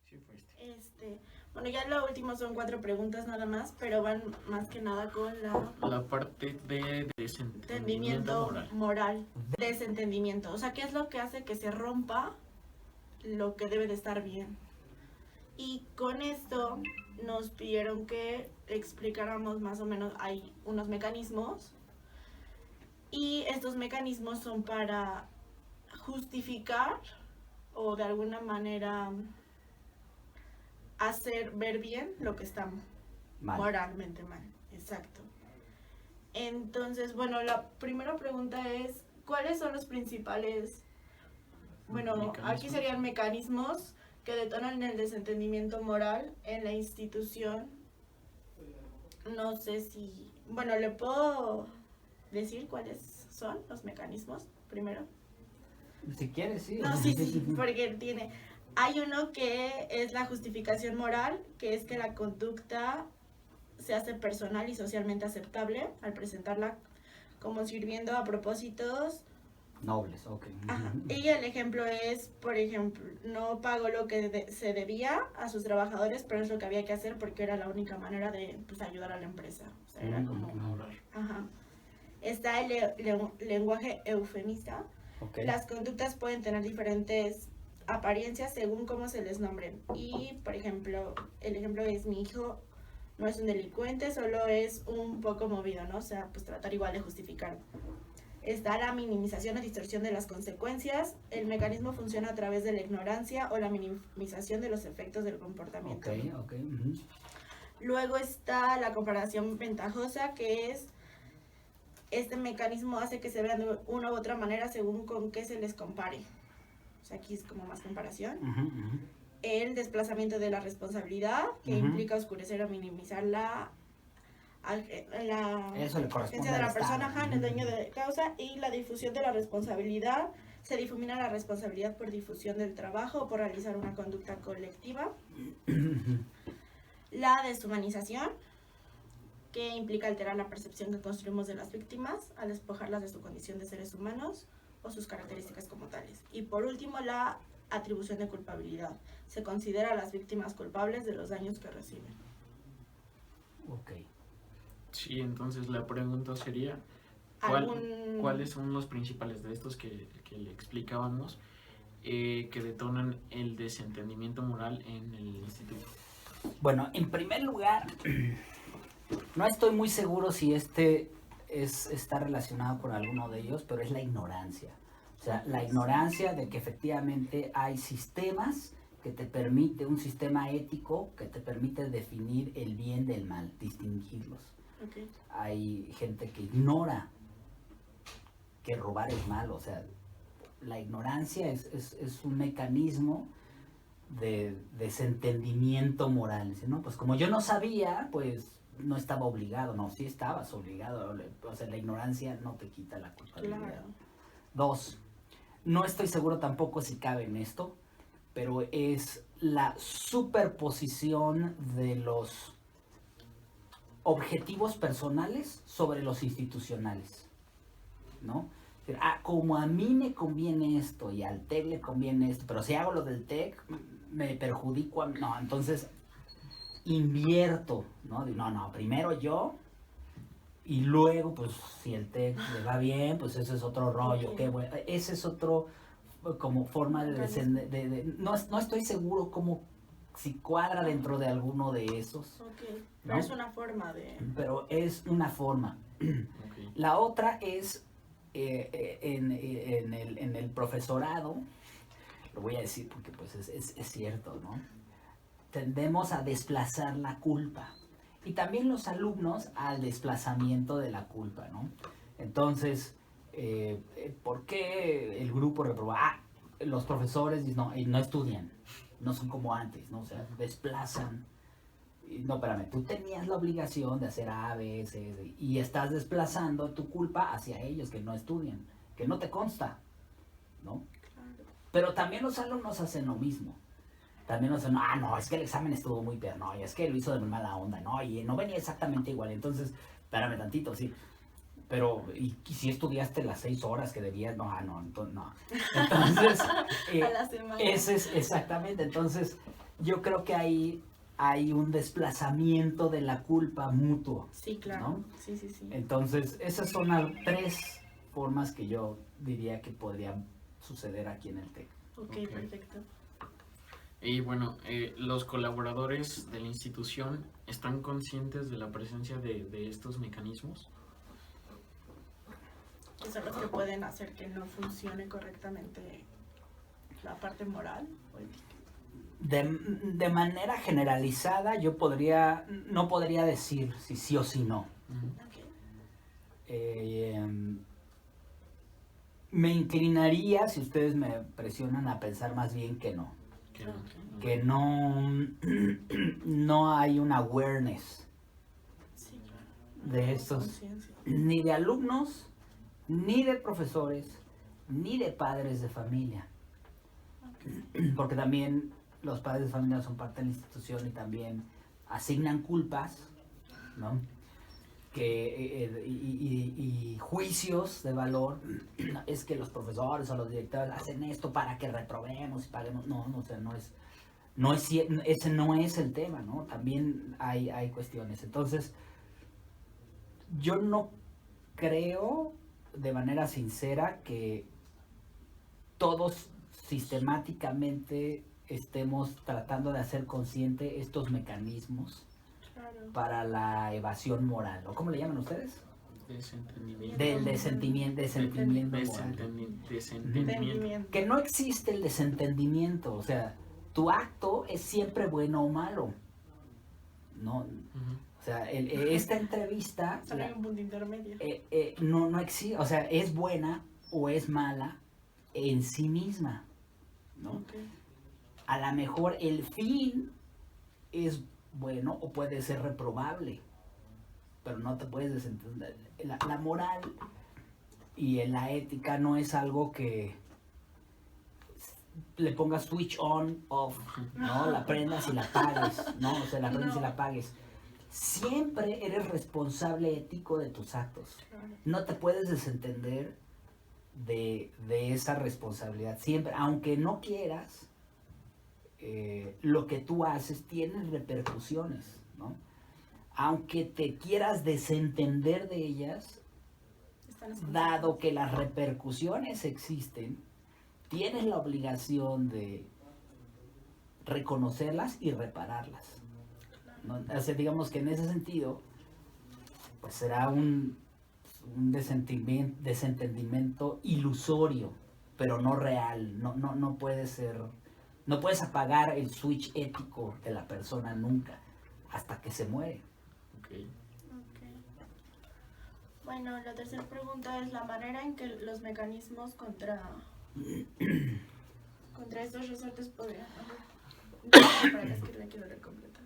Sí fuiste. Bueno, ya lo último son 4 preguntas nada más, pero van más que nada con la parte de desentendimiento entendimiento moral. Desentendimiento. O sea, ¿qué es lo que hace que se rompa lo que debe de estar bien? Y con esto nos pidieron que explicáramos más o menos, hay unos mecanismos, y estos mecanismos son para justificar o de alguna manera hacer ver bien lo que está moralmente mal. Exacto. Entonces, bueno, la primera pregunta es, ¿cuáles son los principales, bueno, aquí serían mecanismos que detonan el desentendimiento moral en la institución? No sé si, bueno, ¿le puedo decir cuáles son los mecanismos primero? Si quieres, sí. No, sí, porque hay uno que es la justificación moral, que es que la conducta se hace personal y socialmente aceptable al presentarla como sirviendo a propósitos nobles, ok. Ajá. Y el ejemplo es, por ejemplo, no pagó lo que se debía a sus trabajadores, pero es lo que había que hacer porque era la única manera de pues, ayudar a la empresa. O sea, era como ahorrar. Ajá. Está el lenguaje eufemista. Okay. Las conductas pueden tener diferentes apariencias según cómo se les nombren. Y, por ejemplo, el ejemplo es: mi hijo no es un delincuente, solo es un poco movido, ¿no? O sea, pues tratar igual de justificar. Está la minimización o distorsión de las consecuencias. El mecanismo funciona a través de la ignorancia o la minimización de los efectos del comportamiento. Ok. Luego está la comparación ventajosa, que es este mecanismo hace que se vean de una u otra manera según con qué se les compare. O sea, aquí es como más comparación. El desplazamiento de la responsabilidad, que implica oscurecer o minimizar la agencia de la persona, en el dueño de causa, y la difusión de la responsabilidad. Se difumina la responsabilidad por difusión del trabajo o por realizar una conducta colectiva. La deshumanización, que implica alterar la percepción que construimos de las víctimas al despojarlas de su condición de seres humanos o sus características como tales. Y por último, la atribución de culpabilidad. Se considera a las víctimas culpables de los daños que reciben. Ok. Sí, entonces la pregunta sería, ¿cuáles son los principales de estos que le explicábamos que detonan el desentendimiento moral en el instituto? Bueno, en primer lugar, no estoy muy seguro si está relacionado con alguno de ellos, pero es la ignorancia. O sea, la ignorancia de que efectivamente hay sistemas que te permite, un sistema ético que te permite definir el bien del mal, distinguirlos. Okay. Hay gente que ignora que robar es malo. O sea, la ignorancia es un mecanismo de desentendimiento moral. ¿No? Pues como yo no sabía, pues no estaba obligado. No, sí estabas obligado. O sea, la ignorancia no te quita la culpabilidad. Claro. 2, no estoy seguro tampoco si cabe en esto, pero es la superposición de los objetivos personales sobre los institucionales, ¿no? Como a mí me conviene esto y al TEC le conviene esto, pero si hago lo del TEC me perjudico, no, entonces invierto, ¿no? No, primero yo y luego pues si el TEC le va bien, pues ese es otro rollo, okay. Ese es otro como forma de no estoy seguro cómo si cuadra dentro de alguo de esos. Okay. ¿No? Pero es una forma de... Pero es una forma. Okay. La otra es en el profesorado, lo voy a decir porque pues es cierto, ¿no? Tendemos a desplazar la culpa. Y también los alumnos al desplazamiento de la culpa, ¿no? Entonces, ¿por qué el grupo reproba? Los profesores no estudian, no son como antes, ¿no? O sea, desplazan. No, espérame, tú tenías la obligación de hacer A, B, C, D, y estás desplazando tu culpa hacia ellos que no estudian, que no te consta, ¿no? Pero también los alumnos hacen lo mismo. También nos dicen, no, es que el examen estuvo muy peor, no, y es que lo hizo de muy mala onda, no, y no venía exactamente igual, entonces, espérame tantito, sí. Pero, ¿y si estudiaste las 6 horas que debías? No. Entonces, a la semana. Ese es exactamente. Entonces, yo creo que hay un desplazamiento de la culpa mutuo. Sí, claro. ¿No? Sí. Entonces, esas son 3 formas que yo diría que podrían suceder aquí en el TEC. Ok, perfecto. Y bueno, los colaboradores de la institución están conscientes de la presencia de estos mecanismos. Que son los que pueden hacer que no funcione correctamente la parte moral o ética. De manera generalizada, yo no podría decir si sí o si no. Me inclinaría, si ustedes me presionan, a pensar más bien que no. Que no hay un awareness de estos, ni de alumnos, ni de profesores, ni de padres de familia. Porque también los padres de familia son parte de la institución y también asignan culpas, ¿no? Y juicios de valor. Es que los profesores o los directores hacen esto para que reprobemos y paguemos. No, o sea, ese no es el tema, ¿no? También hay cuestiones. Entonces, yo no creo de manera sincera que todos sistemáticamente estemos tratando de hacer consciente estos mecanismos para la evasión moral, ¿o cómo le llaman ustedes? Desentendimiento moral. Que no existe el desentendimiento, o sea, tu acto es siempre bueno o malo, ¿no? O sea, esta entrevista Solo hay un punto intermedio. No existe, o sea, es buena o es mala en sí misma, ¿no? Okay. A lo mejor el fin es bueno o puede ser reprobable, pero no te puedes desentender. La moral y la ética no es algo que le pongas switch on, off, ¿no? La prendas y la apagues, ¿no? O sea, la prendas y la apagues. Siempre eres responsable ético de tus actos. No te puedes desentender de esa responsabilidad. Siempre, aunque no quieras, lo que tú haces tiene repercusiones, ¿no? Aunque te quieras desentender de ellas, dado que las repercusiones existen, tienes la obligación de reconocerlas y repararlas, ¿no? O sea, digamos que en ese sentido, pues será un desentendimiento ilusorio, pero no real. No puede ser, no puedes apagar el switch ético de la persona nunca, hasta que se muere. Okay. Bueno, la tercera pregunta es la manera en que los mecanismos contra estos resortes podrían... Para las que la quiero leer completa.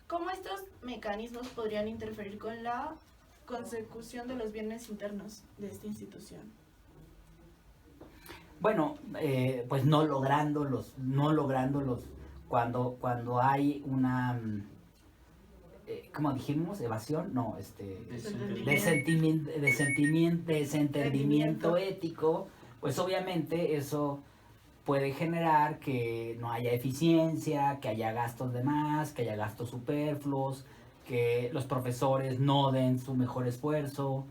¿Cómo estos mecanismos podrían interferir con la consecución de los bienes internos de esta institución? Bueno, pues no lográndolos, cuando hay una, ¿cómo dijimos? Evasión, no, desentendimiento ético, pues obviamente eso puede generar que no haya eficiencia, que haya gastos de más, que haya gastos superfluos, que los profesores no den su mejor esfuerzo,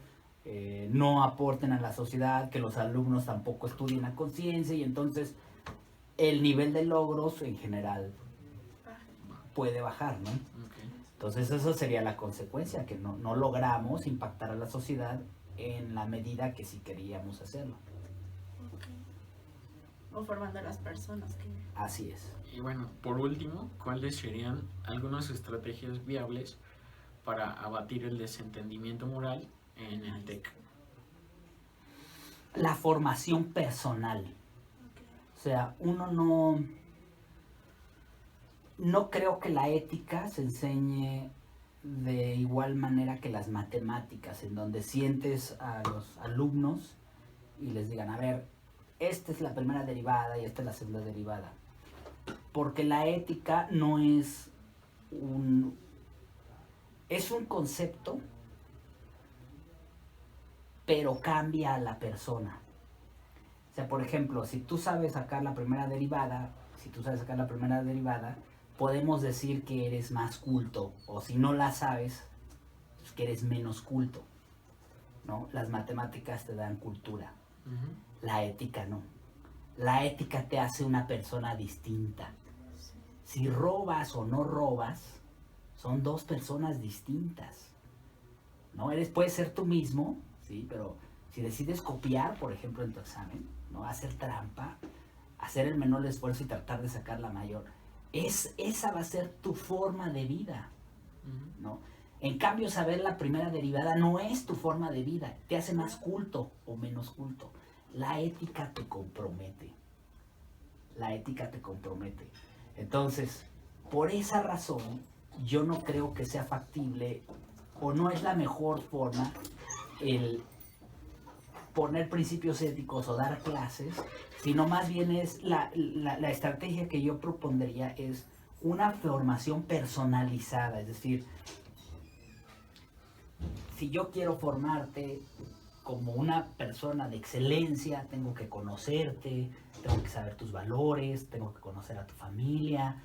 no aporten a la sociedad, que los alumnos tampoco estudien a conciencia, y entonces el nivel de logros en general puede bajar, ¿no? Okay. Entonces eso sería la consecuencia, que no logramos impactar a la sociedad en la medida que sí queríamos hacerlo. O formando a las personas. Así es. Y bueno, por último, ¿cuáles serían algunas estrategias viables para abatir el desentendimiento moral en el TEC? La formación personal. O sea, uno no creo que la ética se enseñe de igual manera que las matemáticas, en donde sientes a los alumnos y les digan, a ver, esta es la primera derivada y esta es la segunda derivada. Porque la ética no es es un concepto, pero cambia a la persona. O sea, por ejemplo, si tú sabes sacar la primera derivada, podemos decir que eres más culto, o si no la sabes, pues que eres menos culto, ¿no? Las matemáticas te dan cultura, la ética no. La ética te hace una persona distinta. Si robas o no robas, son dos personas distintas, ¿no? Puedes ser tú mismo, ¿sí? Pero si decides copiar, por ejemplo, en tu examen, ¿no? Hacer trampa, hacer el menor esfuerzo y tratar de sacar la mayor, esa va a ser tu forma de vida, ¿no? En cambio, saber la primera derivada no es tu forma de vida, te hace más culto o menos culto. La ética te compromete. Entonces, por esa razón, yo no creo que sea factible o no es la mejor forma el poner principios éticos o dar clases, sino más bien es la estrategia que yo propondría es una formación personalizada. Es decir, si yo quiero formarte como una persona de excelencia, tengo que conocerte, tengo que saber tus valores, tengo que conocer a tu familia,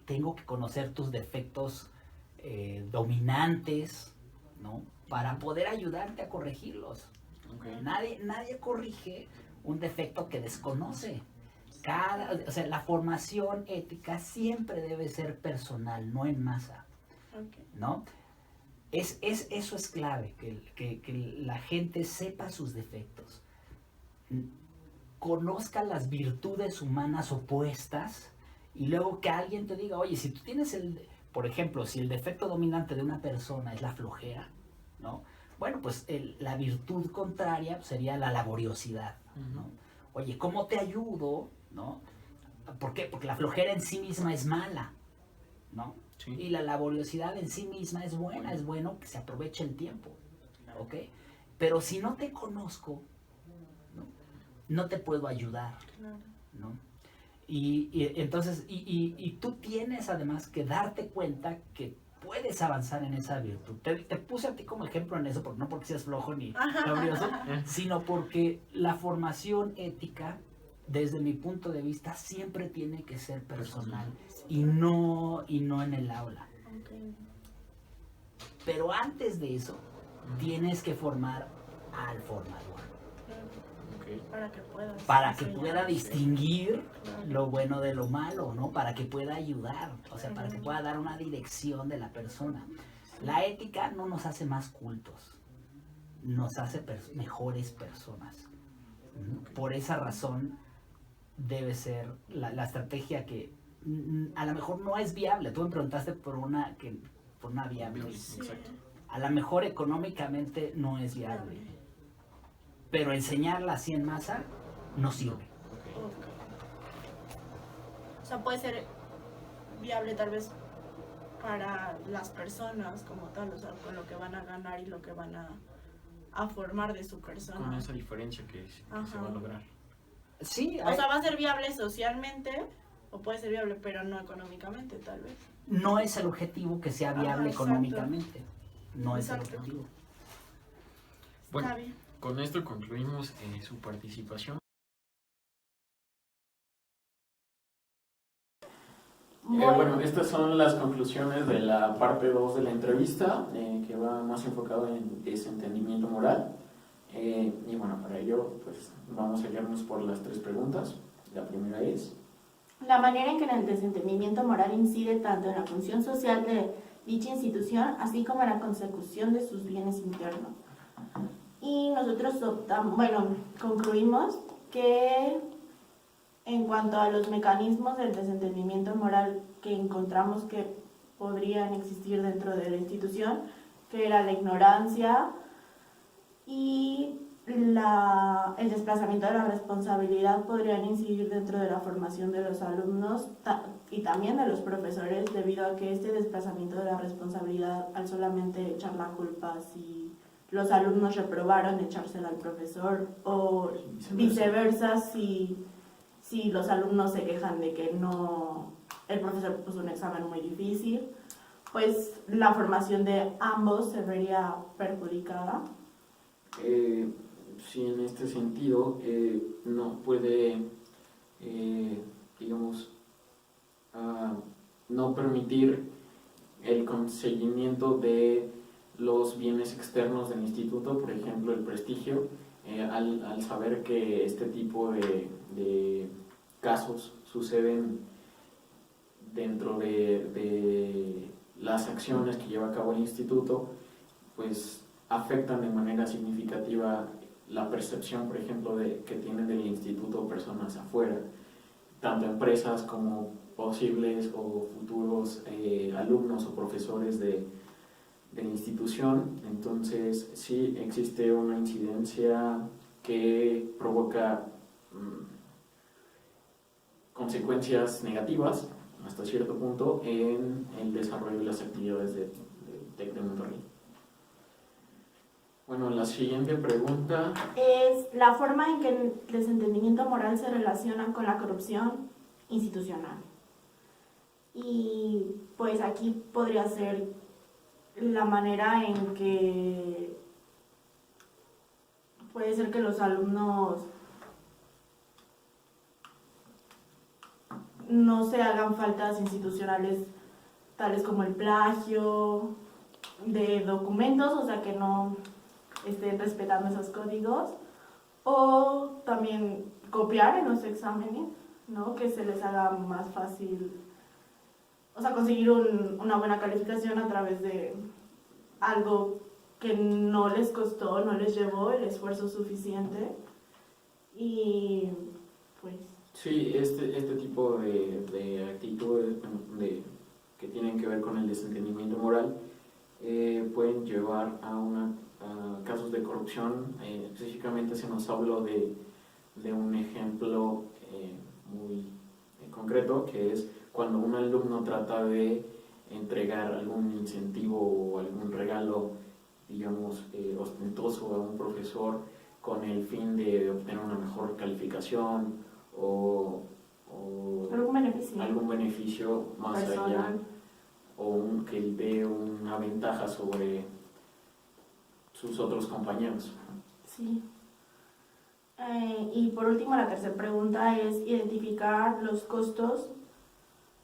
tengo que conocer tus defectos dominantes, ¿no? Para poder ayudarte a corregirlos. Okay. Nadie corrige un defecto que desconoce. La formación ética siempre debe ser personal, no en masa, okay, ¿no? Eso es clave, que la gente sepa sus defectos, conozca las virtudes humanas opuestas y luego que alguien te diga, oye, si tú tienes por ejemplo, si el defecto dominante de una persona es la flojera, ¿no? Bueno, pues la virtud contraria sería la laboriosidad, ¿no? Oye, ¿cómo te ayudo? ¿No? ¿Por qué? Porque la flojera en sí misma es mala, ¿no? Sí. Y la laboriosidad en sí misma es buena, es bueno que se aproveche el tiempo, ¿ok? Pero si no te conozco, no te puedo ayudar, ¿no? Y entonces, tú tienes además que darte cuenta que puedes avanzar en esa virtud. Te puse a ti como ejemplo en eso, no porque seas flojo ni laborioso, sino porque la formación ética, desde mi punto de vista, siempre tiene que ser personal y no en el aula. Okay. Pero antes de eso, tienes que formar al formador. Okay. Para que pueda distinguir lo bueno de lo malo, ¿no? Para que pueda ayudar, o sea, para que pueda dar una dirección de la persona. La ética no nos hace más cultos, nos hace mejores personas. Por esa razón debe ser la estrategia que a lo mejor no es viable. Tú me preguntaste por una viable. Sí. A lo mejor económicamente no es viable. Pero enseñarla así en masa no sirve. Okay. O sea, puede ser viable tal vez para las personas como tal, o sea, con lo que van a ganar y lo que van a formar de su persona. Con esa diferencia que se va a lograr. Sí. O sea, va a ser viable socialmente o puede ser viable, pero no económicamente, tal vez. No es el objetivo que sea viable económicamente. No exacto. Es el objetivo. Bueno, está bien. Con esto concluimos su participación. Bueno, estas son las conclusiones de la parte 2 de la entrevista, que va más enfocado en desentendimiento moral. Y bueno, para ello, pues vamos a guiarnos por las 3 preguntas. La primera es: la manera en que el desentendimiento moral incide tanto en la función social de dicha institución, así como en la consecución de sus bienes internos. Y nosotros concluimos que en cuanto a los mecanismos del desentendimiento moral que encontramos que podrían existir dentro de la institución, que era la ignorancia y el desplazamiento de la responsabilidad, podrían incidir dentro de la formación de los alumnos y también de los profesores, debido a que este desplazamiento de la responsabilidad, al solamente echar la culpa si los alumnos reprobaron, echársela al profesor, o viceversa si los alumnos se quejan de que el profesor puso un examen muy difícil, pues la formación de ambos se vería perjudicada. sí, en este sentido no puede, digamos, no permitir el conseguimiento de los bienes externos del instituto, por ejemplo, el prestigio, al saber que este tipo de casos suceden dentro de las acciones que lleva a cabo el instituto, pues afectan de manera significativa la percepción, por ejemplo, que tienen del instituto personas afuera, tanto empresas como posibles o futuros alumnos o profesores de la institución. Entonces sí existe una incidencia que provoca consecuencias negativas hasta cierto punto en el desarrollo de las actividades de TEC de Monterrey. Bueno, la siguiente pregunta es la forma en que el desentendimiento moral se relaciona con la corrupción institucional. Y pues aquí podría ser la manera en que puede ser que los alumnos no se hagan faltas institucionales tales como el plagio de documentos, o sea que no estén respetando esos códigos, o también copiar en los exámenes, ¿no? Que se les haga más fácil, o sea, conseguir una buena calificación a través de algo que no les costó, no les llevó el esfuerzo suficiente. Y pues sí, este tipo de actitudes que tienen que ver con el desentendimiento moral pueden llevar a casos de corrupción. Específicamente se nos habló de un ejemplo muy concreto, que es cuando un alumno trata de entregar algún incentivo o algún regalo, digamos, ostentoso a un profesor con el fin de obtener una mejor calificación o algún beneficio más personal, allá, o que él dé una ventaja sobre sus otros compañeros. Sí. Y por último, la tercera pregunta es identificar los costos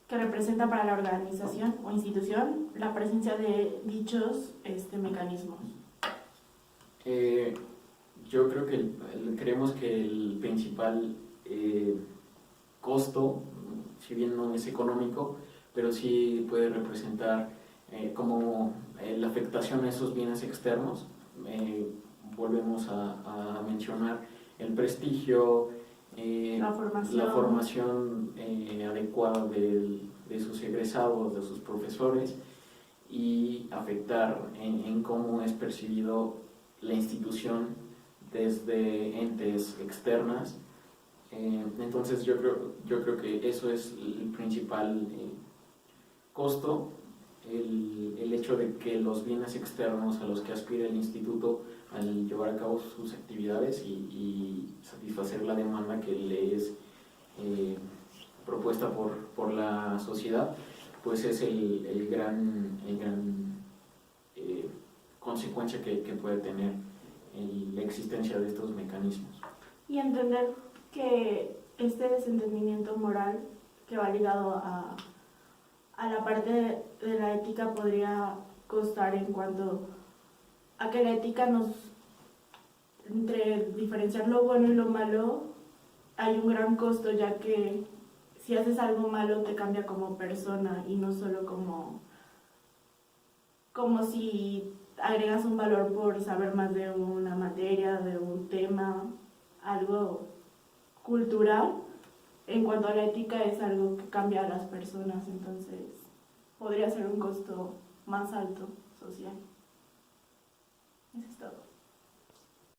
que representa para la organización o institución la presencia de dichos mecanismos. Yo creo que creemos que el principal costo, si bien no es económico, pero sí puede representar como la afectación a esos bienes externos. Volvemos a mencionar el prestigio, la formación adecuada de sus egresados, de sus profesores, y afectar en cómo es percibido la institución desde entes externas. Entonces yo creo que eso es el principal costo, el hecho de que los bienes externos a los que aspira el instituto al llevar a cabo sus actividades y satisfacer la demanda que le es propuesta por la sociedad, pues es el gran consecuencia que puede tener la existencia de estos mecanismos. Y entender que este desentendimiento moral que va ligado a la parte de la ética podría costar en cuanto a que la ética entre diferenciar lo bueno y lo malo, hay un gran costo, ya que si haces algo malo te cambia como persona y no solo como si agregas un valor por saber más de una materia, de un tema, algo cultural. En cuanto a la ética, es algo que cambia a las personas, entonces podría ser un costo más alto social. Eso es todo.